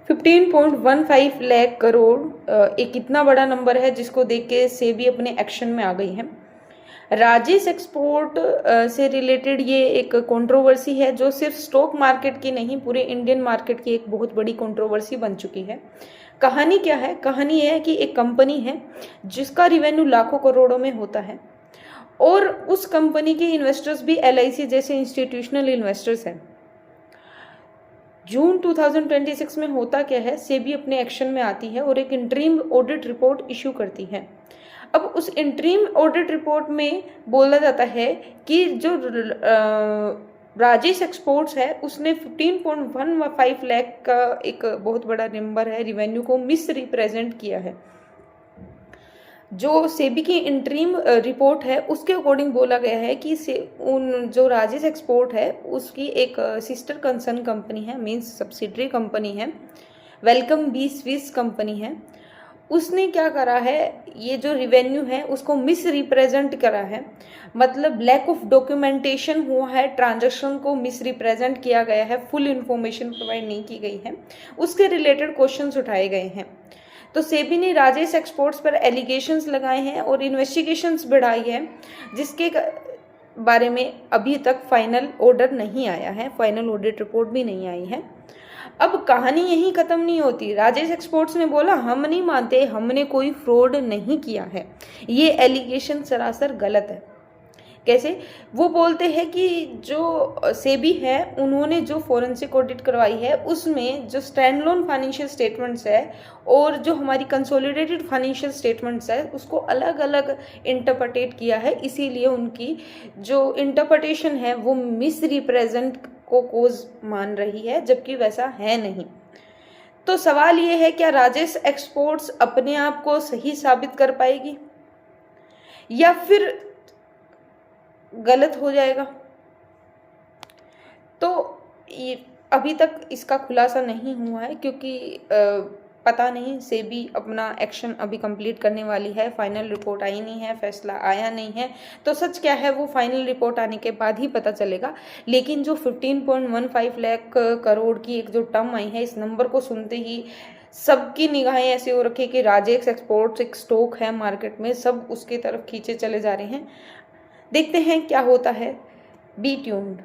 15.15 लाख करोड़ एक कितना बड़ा नंबर है जिसको देख के सेबी अपने एक्शन में आ गई है। राजेश एक्सपोर्ट से रिलेटेड ये एक कंट्रोवर्सी है जो सिर्फ स्टॉक मार्केट की नहीं, पूरे इंडियन मार्केट की एक बहुत बड़ी कंट्रोवर्सी बन चुकी है। कहानी क्या है? कहानी ये है कि एक कंपनी है जिसका रिवेन्यू लाखों करोड़ों में होता है और उस कंपनी के इन्वेस्टर्स भी LIC जैसे इंस्टीट्यूशनल इन्वेस्टर्स हैं। जून 2026 में होता क्या है, सेबी अपने एक्शन में आती है और एक इंटरिम ऑडिट रिपोर्ट इशू करती है। अब उस इंटरिम ऑडिट रिपोर्ट में बोला जाता है कि जो राजेश एक्सपोर्ट्स है उसने 15.15 लाख का एक बहुत बड़ा नंबर है रिवेन्यू को मिस रिप्रेजेंट किया है। जो सेबी की इंटरिम रिपोर्ट है उसके अकॉर्डिंग बोला गया है कि उन जो राजेश एक्सपोर्ट है उसकी एक सिस्टर कंसर्न कंपनी है, मींस सब्सिडरी कंपनी है, वेलकम बी स्विस कंपनी है। उसने क्या करा है, ये जो रिवेन्यू है उसको मिस रिप्रेजेंट करा है, मतलब लैक ऑफ डॉक्यूमेंटेशन हुआ है, ट्रांजैक्शन को मिस रिप्रेजेंट किया गया है, फुल इंफॉर्मेशन प्रोवाइड नहीं की गई है, उसके रिलेटेड क्वेश्चंस उठाए गए हैं। तो सेबी ने राजेश एक्सपोर्ट्स पर एलिगेशंस लगाए हैं और इन्वेस्टिगेशंस बढ़ाई है, जिसके बारे में अभी तक फाइनल ऑर्डर नहीं आया है, फाइनल ऑडिट रिपोर्ट भी नहीं आई है। अब कहानी यहीं ख़त्म नहीं होती। राजेश एक्सपोर्ट्स ने बोला हम नहीं मानते, हमने कोई फ्रॉड नहीं किया है, ये एलिगेशन सरासर गलत है। कैसे? वो बोलते हैं कि जो सेबी है उन्होंने जो फॉरेंसिक ऑडिट करवाई है उसमें जो स्टैंड लोन फाइनेंशियल स्टेटमेंट्स है और जो हमारी कंसोलिडेटेड फाइनेंशियल स्टेटमेंट्स है उसको अलग अलग इंटरप्रेटेट किया है, इसीलिए उनकी जो इंटरप्रिटेशन है वो मिस रिप्रेजेंट को कोज मान रही है, जबकि वैसा है नहीं। तो सवाल ये है, क्या राजेश एक्सपोर्ट्स अपने आप को सही साबित कर पाएगी या फिर गलत हो जाएगा? तो ये अभी तक इसका खुलासा नहीं हुआ है क्योंकि पता नहीं, सेबी अपना एक्शन अभी कंप्लीट करने वाली है, फाइनल रिपोर्ट आई नहीं है, फैसला आया नहीं है, तो सच क्या है वो फाइनल रिपोर्ट आने के बाद ही पता चलेगा। लेकिन जो 15.15 लाख करोड़ की एक जो टर्म आई है, इस नंबर को सुनते ही सबकी निगाहें ऐसे हो रखी कि राजेश एक्सपोर्ट्स एक स्टॉक है मार्केट में, सब उसकी तरफ खींचे चले जा रहे हैं। देखते हैं क्या होता है। Be tuned.